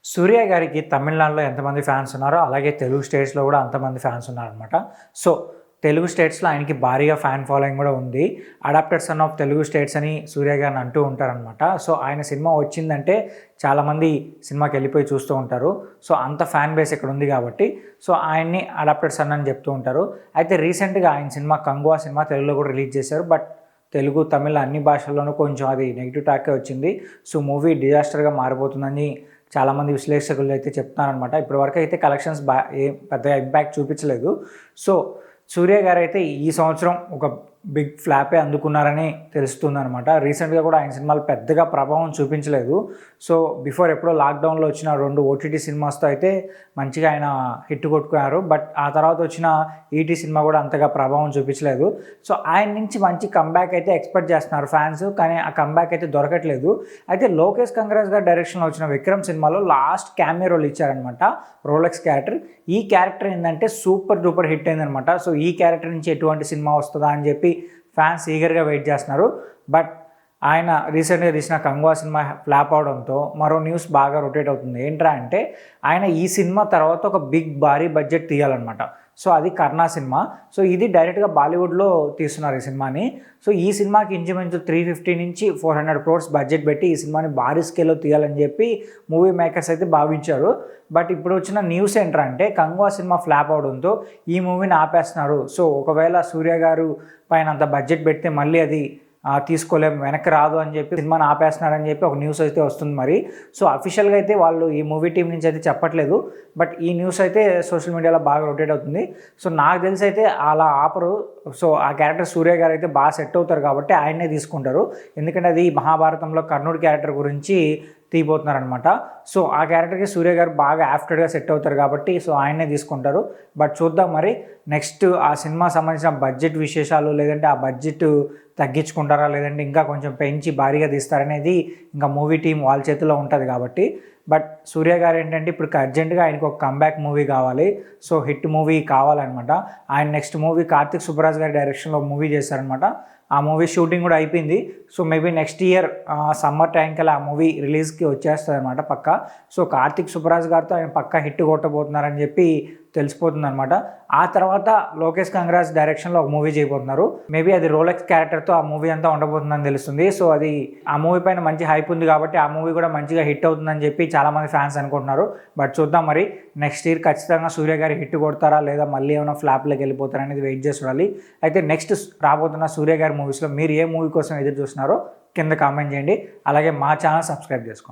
సూర్య గారికి తమిళనాడులో ఎంతమంది ఫ్యాన్స్ ఉన్నారో అలాగే తెలుగు స్టేట్స్లో కూడా అంతమంది ఫ్యాన్స్ ఉన్నారనమాట. సో తెలుగు స్టేట్స్లో ఆయనకి భారీగా ఫ్యాన్ ఫాలోయింగ్ కూడా ఉంది. Adapted son of Telugu states అని సూర్య గారిని అంటూ ఉంటారనమాట. సో ఆయన సినిమా వచ్చిందంటే చాలామంది సినిమాకి వెళ్ళిపోయి చూస్తూ ఉంటారు. సో అంత ఫ్యాన్ బేస్ ఇక్కడ ఉంది కాబట్టి సో ఆయన్ని అడాప్టెడ్ సన్ అని చెప్తూ ఉంటారు. అయితే రీసెంట్గా ఆయన సినిమా కంగువా సినిమా తెలుగులో కూడా రిలీజ్ చేశారు. బట్ తెలుగు తమిళ అన్ని భాషల్లోనూ కొంచెం అది నెగిటివ్ టాకే వచ్చింది. సో మూవీ డిజాస్టర్గా మారిపోతుందని చాలామంది విశ్లేషకులు అయితే చెప్తున్నారనమాట. ఇప్పటివరకు అయితే కలెక్షన్స్ ఏం పెద్దగా ఇంపాక్ట్ చూపించలేదు. సో సూర్య గారు అయితే ఈ సంవత్సరం ఒక బిగ్ ఫ్లాపే అందుకున్నారని తెలుస్తుందనమాట. రీసెంట్గా కూడా ఆయన సినిమాలు పెద్దగా ప్రభావం చూపించలేదు. సో బిఫోర్ ఎప్పుడో లాక్డౌన్లో వచ్చిన 2 ఓటీటీ సినిమాస్తో అయితే మంచిగా ఆయన హిట్ కొట్టుకున్నారు. బట్ ఆ తర్వాత వచ్చిన ఈటీ సినిమా కూడా అంతగా ప్రభావం చూపించలేదు. సో ఆయన నుంచి మంచి కంబ్యాక్ అయితే ఎక్స్పెక్ట్ చేస్తున్నారు ఫ్యాన్స్, కానీ ఆ కంబ్యాక్ అయితే దొరకట్లేదు. అయితే లోకేష్ కంగరాజ్ గారి డైరెక్షన్లో వచ్చిన విక్రమ్ సినిమాలో లాస్ట్ క్యామియో రోల్ ఇచ్చారనమాట, రోలెక్స్ క్యారెక్టర్. ఈ క్యారెక్టర్ ఏంటంటే సూపర్ డూపర్ హిట్ అయిందనమాట. సో ఈ క్యారెక్టర్ నుంచి ఎటువంటి సినిమా వస్తుందా అని చెప్పి ఫ్యాన్స్ ఈగర్గా వెయిట్ చేస్తున్నారు. బట్ ఆయన రీసెంట్గా తీసిన కంగువా సినిమా ఫ్లాప్ అవడంతో మరో న్యూస్ బాగా రొటేట్ అవుతుంది. ఏంట్రా అంటే ఆయన ఈ సినిమా తర్వాత ఒక భారీ బడ్జెట్ తీయాలన్నమాట. సో అది కర్ణా సినిమా. సో ఇది డైరెక్ట్గా బాలీవుడ్లో తీస్తున్నారు ఈ సినిమాని. సో ఈ సినిమాకి ఇంచుమించు 350 నుంచి 400 crores బడ్జెట్ పెట్టి ఈ సినిమాని భారీ స్కేల్లో తీయాలని చెప్పి మూవీ మేకర్స్ అయితే భావించారు. బట్ ఇప్పుడు వచ్చిన న్యూస్ ఏంటంటే కంగువా సినిమా ఫ్లాప్ అవడంతో ఈ మూవీని ఆపేస్తున్నారు. సో ఒకవేళ సూర్య గారు పైన అంత బడ్జెట్ పెడితే మళ్ళీ అది తీసుకోలేము, వెనక్కి రాదు అని చెప్పి సినిమాని ఆపేస్తున్నారని చెప్పి ఒక న్యూస్ అయితే వస్తుంది. మరి సో అఫీషియల్గా అయితే వాళ్ళు ఈ మూవీ టీం నుంచి అయితే చెప్పట్లేదు. బట్ ఈ న్యూస్ అయితే సోషల్ మీడియాలో బాగా రొటేట్ అవుతుంది. సో నాకు తెలిసి అయితే అలా ఆపరు. సో ఆ క్యారెక్టర్ సూర్య గారు అయితే బాగా సెట్ అవుతారు కాబట్టి ఆయన్నే తీసుకుంటారు. ఎందుకంటే అది మహాభారతంలో కర్ణుడి క్యారెక్టర్ గురించి తీయబోతున్నారనమాట. సో ఆ క్యారెక్టర్కి సూర్య గారు బాగా యాప్టెడ్గా సెట్ అవుతారు కాబట్టి సో ఆయన్నే తీసుకుంటారు. బట్ చూద్దాం మరి నెక్స్ట్ ఆ సినిమా సంబంధించిన బడ్జెట్ విశేషాలు, లేదంటే ఆ బడ్జెట్ తగ్గించుకుంటారా, లేదంటే ఇంకా కొంచెం పెంచి భారీగా తీస్తారనేది ఇంకా మూవీ టీం వాళ్ళ చేతిలో ఉంటుంది కాబట్టి. బట్ సూర్య గారు ఏంటంటే ఇప్పుడు అర్జెంటుగా ఆయనకు ఒక కంబ్యాక్ మూవీ కావాలి. సో హిట్ మూవీ కావాలన్నమాట. ఆయన నెక్స్ట్ మూవీ కార్తిక్ సుబ్బరాజ్ గారి డైరెక్షన్లో మూవీ చేశారనమాట. ఆ మూవీ షూటింగ్ కూడా అయిపోయింది. So maybe next year summer time కల్లా ఆ మూవీ రిలీజ్కి వచ్చేస్తుంది అనమాట పక్కా. సో కార్తిక్ సుబ్బరాజ్ గారితో ఆయన పక్కా హిట్ కొట్టబోతున్నారని చెప్పి తెలిసిపోతుంది అనమాట. ఆ తర్వాత లోకేష్ కంగరాజ్ డైరెక్షన్లో ఒక మూవీ చేయబోతున్నారు. మేబీ అది రోలెక్స్ క్యారెక్టర్తో ఆ మూవీ అంతా ఉండబోతుందని తెలుస్తుంది. సో అది ఆ మూవీ పైన మంచి హైప్ ఉంది కాబట్టి ఆ మూవీ కూడా మంచిగా హిట్ అవుతుందని చెప్పి చాలామంది ఫ్యాన్స్ అనుకుంటున్నారు. బట్ చూద్దాం మరి నెక్స్ట్ ఇయర్ ఖచ్చితంగా సూర్య గారి హిట్ కొడతారా లేదా మళ్ళీ ఏమైనా ఫ్లాప్లోకి వెళ్ళిపోతారా అనేది వెయిట్ చేసి చూడాలి. అయితే నెక్స్ట్ రాబోతున్న సూర్య గారి మూవీస్లో మీరు ఏ మూవీ కోసం ఎదురు చూస్తున్నారో కింద కామెంట్ చేయండి. అలాగే మా ఛానల్ సబ్స్క్రైబ్ చేసుకోండి.